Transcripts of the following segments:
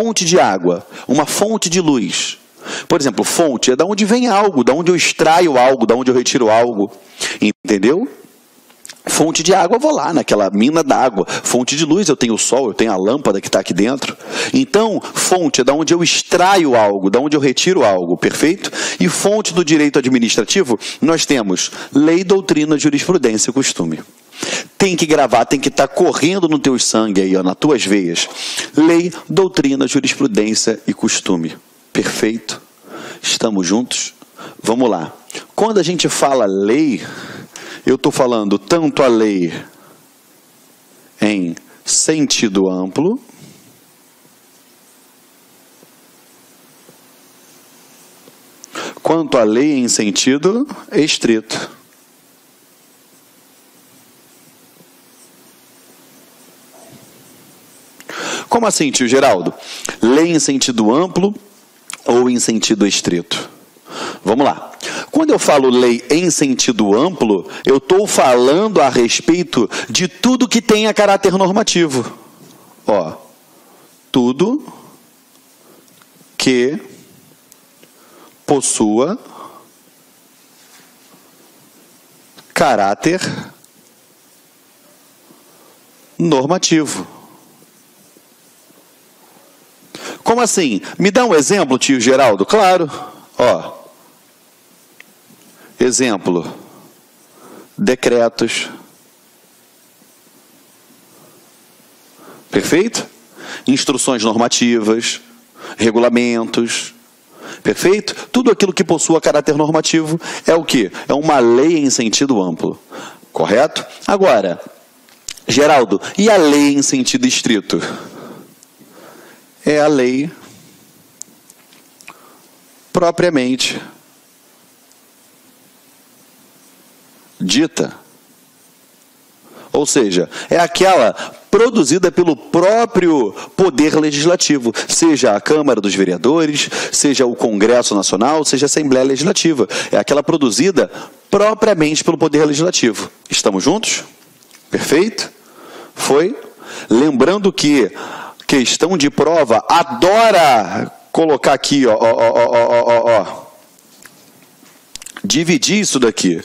fonte de água, uma fonte de luz. Por exemplo, fonte é da onde vem algo, da onde eu extraio algo, da onde eu retiro algo. Entendeu? Fonte de água, eu vou lá naquela mina d'água. Fonte de luz, eu tenho o sol, eu tenho a lâmpada que está aqui dentro. Então, fonte é da onde eu extraio algo, da onde eu retiro algo, perfeito? E fonte do direito administrativo, nós temos lei, doutrina, jurisprudência e costume. Tem que gravar, tem que estar correndo no teu sangue aí, ó, nas tuas veias. Lei, doutrina, jurisprudência e costume. Perfeito? Estamos juntos? Vamos lá. Quando a gente fala lei, eu estou falando tanto a lei em sentido amplo, quanto a lei em sentido estrito. Como assim, tio Geraldo? Lei em sentido amplo ou em sentido estrito? Vamos lá. Quando eu falo lei em sentido amplo, eu estou falando a respeito de tudo que tenha caráter normativo. Ó, tudo que possua caráter normativo. Como assim? Me dá um exemplo, tio Geraldo? Claro. Ó. Exemplo. Decretos. Perfeito? Instruções normativas. Regulamentos. Perfeito? Tudo aquilo que possua caráter normativo é o quê? É uma lei em sentido amplo. Correto? Agora, Geraldo, e a lei em sentido estrito? É a lei propriamente dita. Ou seja, é aquela produzida pelo próprio Poder Legislativo, seja a Câmara dos Vereadores, seja o Congresso Nacional, seja a Assembleia Legislativa. É aquela produzida propriamente pelo Poder Legislativo. Estamos juntos? Perfeito? Foi? Lembrando que questão de prova adora colocar aqui, ó. Dividir isso daqui.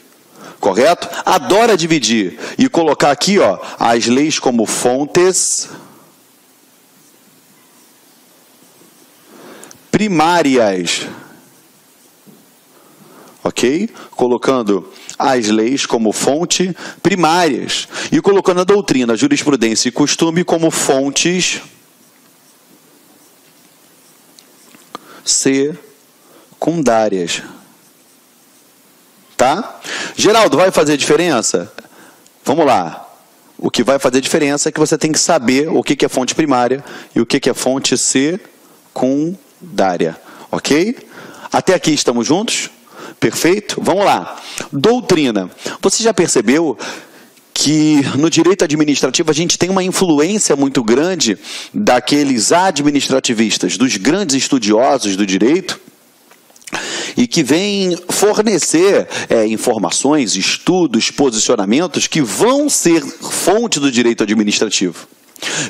Correto? Adora dividir e colocar aqui, ó, as leis como fontes primárias. Ok? Colocando as leis como fonte primárias e colocando a doutrina, a jurisprudência e costume como fontes secundárias. Tá? Geraldo, vai fazer diferença? Vamos lá. O que vai fazer diferença é que você tem que saber o que é fonte primária e o que é fonte secundária. Ok? Até aqui estamos juntos? Perfeito? Vamos lá. Doutrina. Você já percebeu que no direito administrativo a gente tem uma influência muito grande daqueles administrativistas, dos grandes estudiosos do direito, e que vêm fornecer informações, estudos, posicionamentos que vão ser fonte do direito administrativo.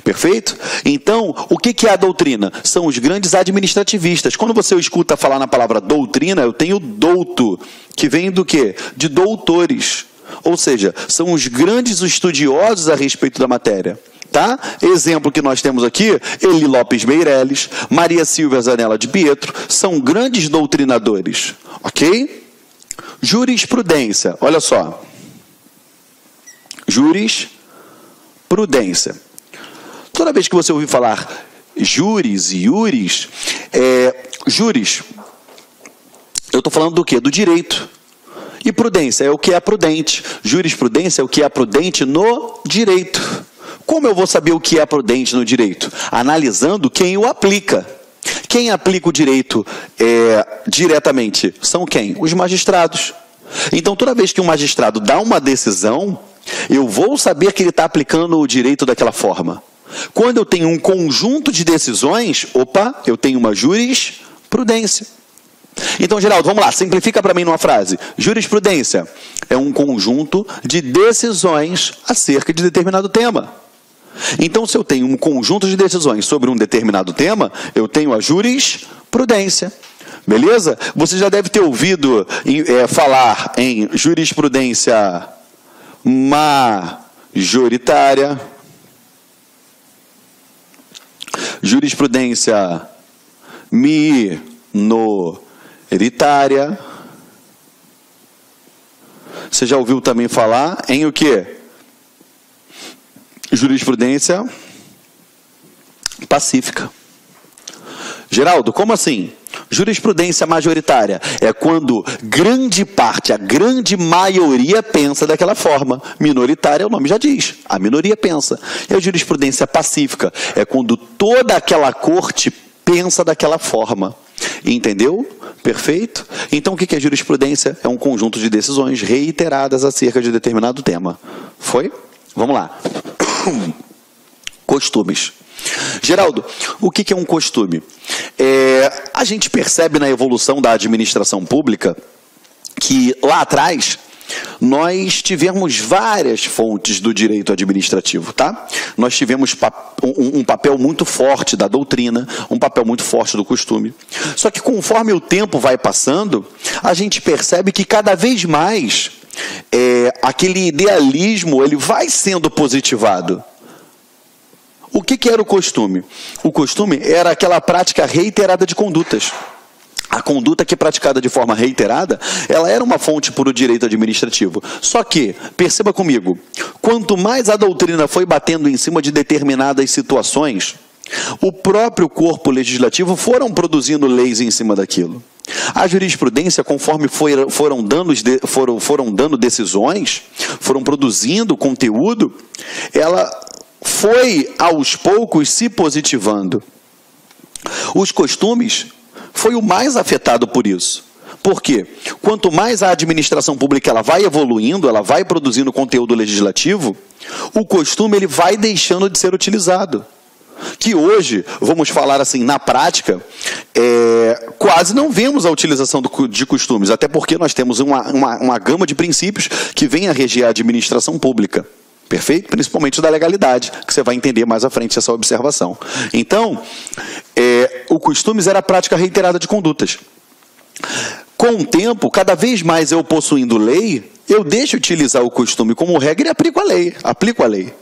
Perfeito? Então, o que é a doutrina? São os grandes administrativistas. Quando você escuta falar na palavra doutrina, eu tenho douto, que vem do quê? De doutores. Ou seja, são os grandes estudiosos a respeito da matéria. Tá? Exemplo que nós temos aqui, Eli Lopes Meireles, Maria Silvia Zanella de Pietro, são grandes doutrinadores. Ok? Jurisprudência, olha só. Jurisprudência. Toda vez que você ouvir falar juris e iuris, juris, eu estou falando do quê? Do direito. E prudência é o que é prudente. Jurisprudência é o que é prudente no direito. Como eu vou saber o que é prudente no direito? Analisando quem o aplica. Quem aplica o direito diretamente são quem? Os magistrados. Então, toda vez que um magistrado dá uma decisão, eu vou saber que ele está aplicando o direito daquela forma. Quando eu tenho um conjunto de decisões, eu tenho uma jurisprudência. Então, Geraldo, vamos lá, simplifica para mim numa frase. Jurisprudência é um conjunto de decisões acerca de determinado tema. Então, se eu tenho um conjunto de decisões sobre um determinado tema, eu tenho a jurisprudência. Beleza? Você já deve ter ouvido falar em jurisprudência majoritária, jurisprudência minoritária. Você já ouviu também falar em o quê? Jurisprudência pacífica. Geraldo, como assim? Jurisprudência majoritária é quando grande parte, a grande maioria pensa daquela forma. Minoritária, o nome já diz, a minoria pensa. E a jurisprudência pacífica é quando toda aquela corte pensa daquela forma. Entendeu? Perfeito? Então, o que é jurisprudência? É um conjunto de decisões reiteradas acerca de determinado tema. Foi? Vamos lá. Costumes. Geraldo, o que é um costume? A gente percebe na evolução da administração pública que lá atrás nós tivemos várias fontes do direito administrativo, tá? Nós tivemos um papel muito forte da doutrina, um papel muito forte do costume. Só que conforme o tempo vai passando, a gente percebe que cada vez mais aquele idealismo ele vai sendo positivado. O que era o costume? O costume era aquela prática reiterada de condutas. A conduta que é praticada de forma reiterada, ela era uma fonte para o direito administrativo. Só que, perceba comigo, quanto mais a doutrina foi batendo em cima de determinadas situações, o próprio corpo legislativo foram produzindo leis em cima daquilo. A jurisprudência, conforme foram dando decisões, foram produzindo conteúdo, ela foi aos poucos se positivando. Os costumes foi o mais afetado por isso. Por quê? Quanto mais a administração pública ela vai evoluindo, ela vai produzindo conteúdo legislativo, o costume ele vai deixando de ser utilizado. Que hoje, vamos falar assim, na prática, quase não vemos a utilização de costumes, até porque nós temos uma gama de princípios que vem a reger a administração pública. Perfeito? Principalmente da legalidade, que você vai entender mais à frente essa observação. Então, o costumes era a prática reiterada de condutas. Com o tempo, cada vez mais eu possuindo lei, eu deixo de utilizar o costume como regra e aplico a lei.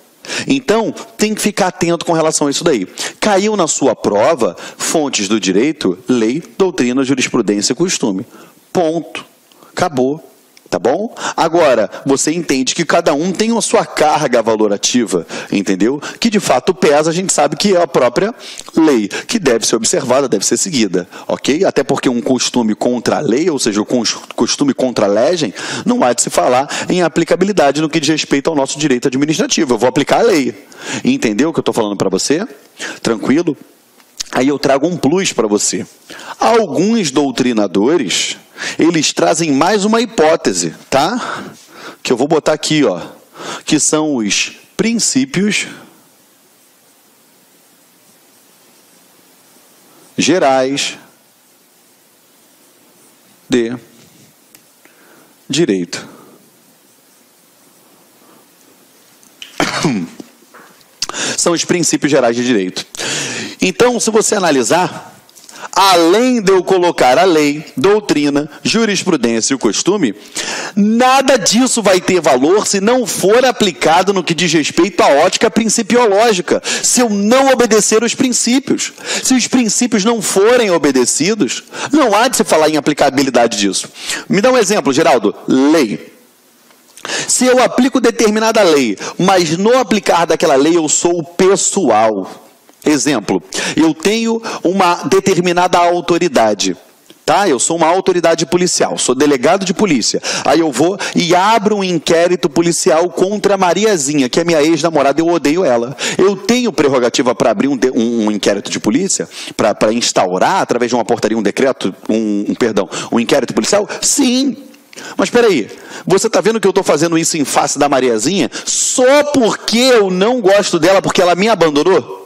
Então, tem que ficar atento com relação a isso daí. Caiu na sua prova fontes do direito, lei, doutrina, jurisprudência e costume. Ponto. Acabou. Tá bom? Agora, você entende que cada um tem a sua carga valorativa, entendeu? Que de fato pesa, a gente sabe que é a própria lei, que deve ser observada, deve ser seguida, ok? Até porque um costume contra a lei, ou seja, o costume contra a legem, não há de se falar em aplicabilidade no que diz respeito ao nosso direito administrativo. Eu vou aplicar a lei. Entendeu o que eu estou falando para você? Tranquilo? Aí eu trago um plus para você. Alguns doutrinadores, eles trazem mais uma hipótese, tá? Que eu vou botar aqui, ó, que são os princípios gerais de direito. São os princípios gerais de direito. Então, se você analisar, além de eu colocar a lei, doutrina, jurisprudência e o costume, nada disso vai ter valor se não for aplicado no que diz respeito à ótica principiológica, se eu não obedecer os princípios. Se os princípios não forem obedecidos, não há de se falar em aplicabilidade disso. Me dá um exemplo, Geraldo. Lei. Se eu aplico determinada lei, mas no aplicar daquela lei eu sou pessoal. Exemplo, eu tenho uma determinada autoridade, tá? Eu sou uma autoridade policial, sou delegado de polícia. Aí eu vou e abro um inquérito policial contra a Mariazinha, que é minha ex-namorada, eu odeio ela. Eu tenho prerrogativa para abrir um inquérito de polícia, para instaurar, através de uma portaria, um decreto, um inquérito policial? Sim. Mas espera aí, você está vendo que eu estou fazendo isso em face da Mariazinha só porque eu não gosto dela, porque ela me abandonou?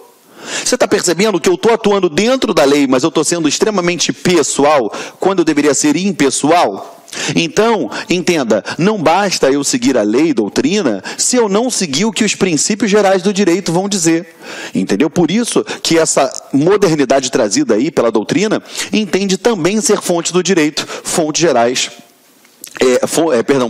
Você está percebendo que eu estou atuando dentro da lei, mas eu estou sendo extremamente pessoal, quando eu deveria ser impessoal? Então, entenda, não basta eu seguir a lei e doutrina se eu não seguir o que os princípios gerais do direito vão dizer. Entendeu? Por isso que essa modernidade trazida aí pela doutrina entende também ser fonte do direito, fontes gerais.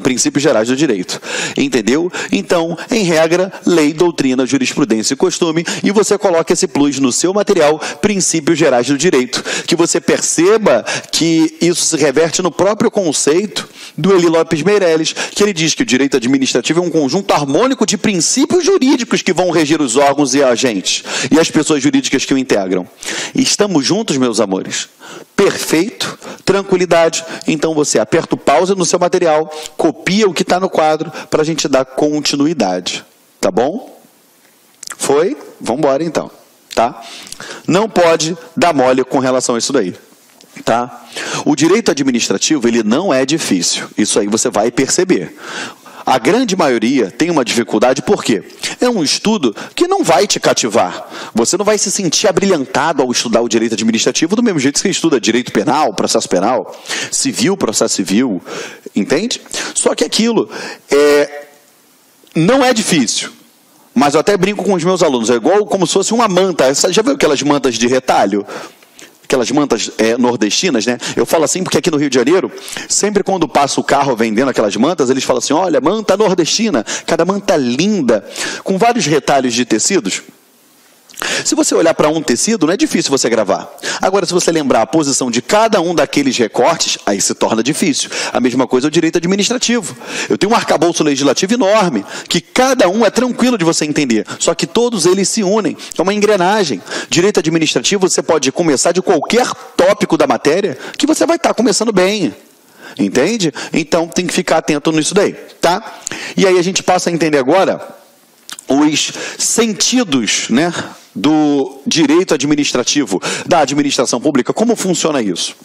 Princípios gerais do direito. Entendeu? Então, em regra, lei, doutrina, jurisprudência e costume, e você coloca esse plus no seu material, princípios gerais do direito. Que você perceba que isso se reverte no próprio conceito do Eli Lopes Meirelles, que ele diz que o direito administrativo é um conjunto harmônico de princípios jurídicos que vão regir os órgãos e agentes, e as pessoas jurídicas que o integram. Estamos juntos, meus amores? Perfeito? Tranquilidade? Então você aperta o pause no seu material, copia o que está no quadro para a gente dar continuidade. Tá bom? Foi? Vamos embora então. Tá? Não pode dar mole com relação a isso daí. Tá? O direito administrativo, ele não é difícil. Isso aí você vai perceber. A grande maioria tem uma dificuldade, por quê? É um estudo que não vai te cativar. Você não vai se sentir abrilhantado ao estudar o direito administrativo do mesmo jeito que você estuda direito penal, processo penal, civil, processo civil, entende? Só que aquilo não é difícil. Mas eu até brinco com os meus alunos, é igual como se fosse uma manta. Você já viu aquelas mantas de retalho? Aquelas mantas nordestinas, né? Eu falo assim porque aqui no Rio de Janeiro, sempre quando passa o carro vendendo aquelas mantas, eles falam assim, olha, manta nordestina, cada manta linda, com vários retalhos de tecidos. Se você olhar para um tecido, não é difícil você gravar. Agora, se você lembrar a posição de cada um daqueles recortes, aí se torna difícil. A mesma coisa é o direito administrativo. Eu tenho um arcabouço legislativo enorme, que cada um é tranquilo de você entender, só que todos eles se unem. É uma engrenagem. Direito administrativo, você pode começar de qualquer tópico da matéria, que você vai estar começando bem. Entende? Então, tem que ficar atento nisso daí, tá? E aí a gente passa a entender agora os sentidos, né, do direito administrativo, da administração pública. Como funciona isso?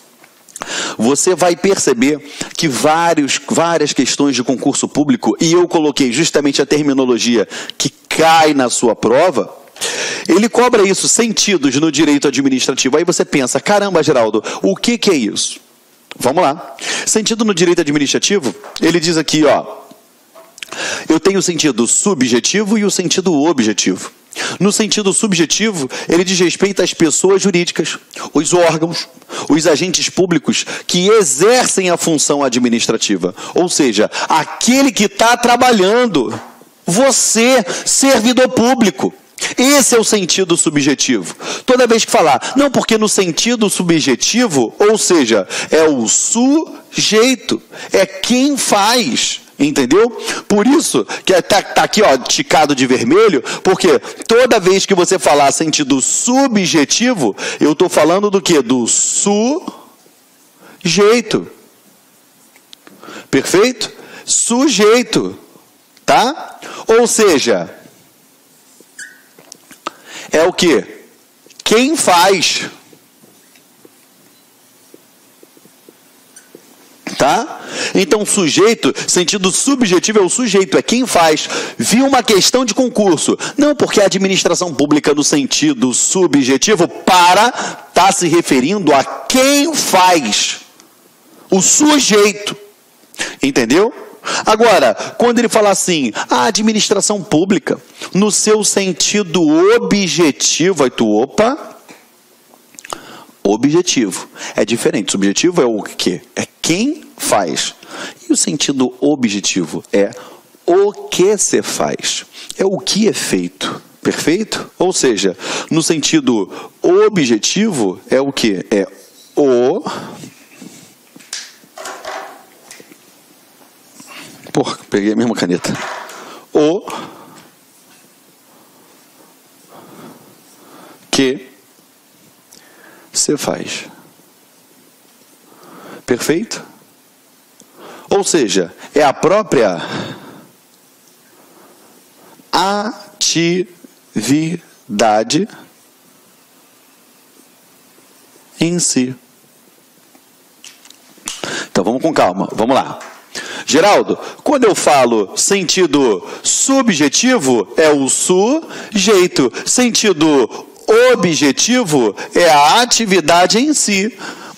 Você vai perceber que várias questões de concurso público, e eu coloquei justamente a terminologia que cai na sua prova, ele cobra isso, sentidos no direito administrativo. Aí você pensa, caramba, Geraldo, o que é isso? Vamos lá. Sentido no direito administrativo, ele diz aqui, ó, eu tenho o sentido subjetivo e o sentido objetivo. No sentido subjetivo, ele diz respeito às pessoas jurídicas, os órgãos, os agentes públicos que exercem a função administrativa. Ou seja, aquele que está trabalhando, você, servidor público. Esse é o sentido subjetivo. Toda vez que falar, não, porque no sentido subjetivo, ou seja, é o sujeito, é quem faz. Entendeu? Por isso que tá aqui, ó, ticado de vermelho, porque toda vez que você falar sentido subjetivo, eu estou falando do quê? Do sujeito. Perfeito? Sujeito. Tá? Ou seja, é o quê? Quem faz. Tá? Então, sujeito, sentido subjetivo é o sujeito, é quem faz. Viu uma questão de concurso. Não porque a administração pública no sentido subjetivo está se referindo a quem faz. O sujeito. Entendeu? Agora, quando ele fala assim, a administração pública, no seu sentido objetivo, aí tu, opa... Objetivo. É diferente. Subjetivo é o quê? É quem faz. E o sentido objetivo é o que se faz. É o que é feito. Perfeito? Ou seja, no sentido objetivo é o quê? É o... Porra, peguei a mesma caneta. O que você faz. Perfeito? Ou seja, é a própria atividade em si. Então vamos com calma, vamos lá. Geraldo, quando eu falo sentido subjetivo, é o sujeito. Sentido objetivo é a atividade em si.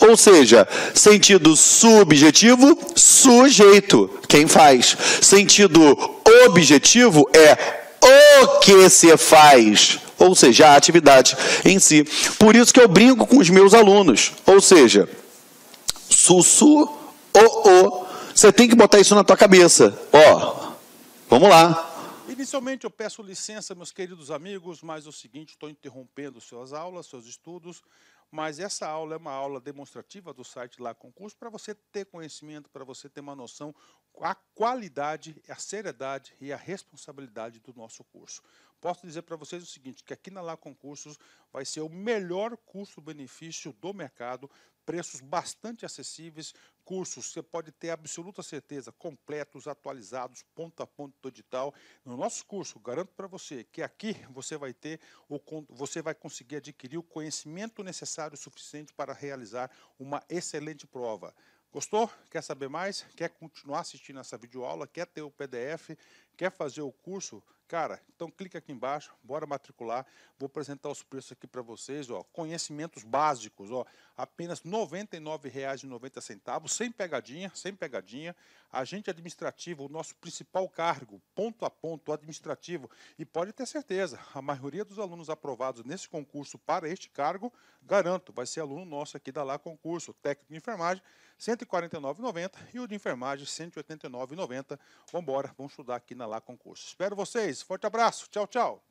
Ou seja, sentido subjetivo, sujeito, quem faz. Sentido objetivo é o que se faz, ou seja, a atividade em si. Por isso que eu brinco com os meus alunos, ou seja, sussu, o. Você tem que botar isso na tua cabeça. Ó, vamos lá. Inicialmente eu peço licença, meus queridos amigos, mas é o seguinte, estou interrompendo suas aulas, seus estudos, mas essa aula é uma aula demonstrativa do site Lá Concurso para você ter conhecimento, para você ter uma noção, a qualidade, a seriedade e a responsabilidade do nosso curso. Posso dizer para vocês o seguinte, que aqui na Lá Concursos vai ser o melhor custo-benefício do mercado, preços bastante acessíveis, cursos, você pode ter absoluta certeza, completos, atualizados, ponto a ponto do edital. No nosso curso, garanto para você que aqui você vai conseguir adquirir o conhecimento necessário e suficiente para realizar uma excelente prova. Gostou? Quer saber mais? Quer continuar assistindo essa videoaula? Quer ter o PDF? Quer fazer o curso? Cara, então clica aqui embaixo, bora matricular. Vou apresentar os preços aqui para vocês, ó. Conhecimentos básicos, ó, apenas R$ 99,90, sem pegadinha, sem pegadinha. Agente administrativo, o nosso principal cargo, ponto a ponto administrativo. E pode ter certeza, a maioria dos alunos aprovados nesse concurso para este cargo, garanto, vai ser aluno nosso aqui da Lá Concurso. Técnico de enfermagem, R$ 149,90 e o de enfermagem, R$ 189,90. Vamos embora, vamos estudar aqui na Lá Concurso. Espero vocês. Forte abraço. Tchau, tchau.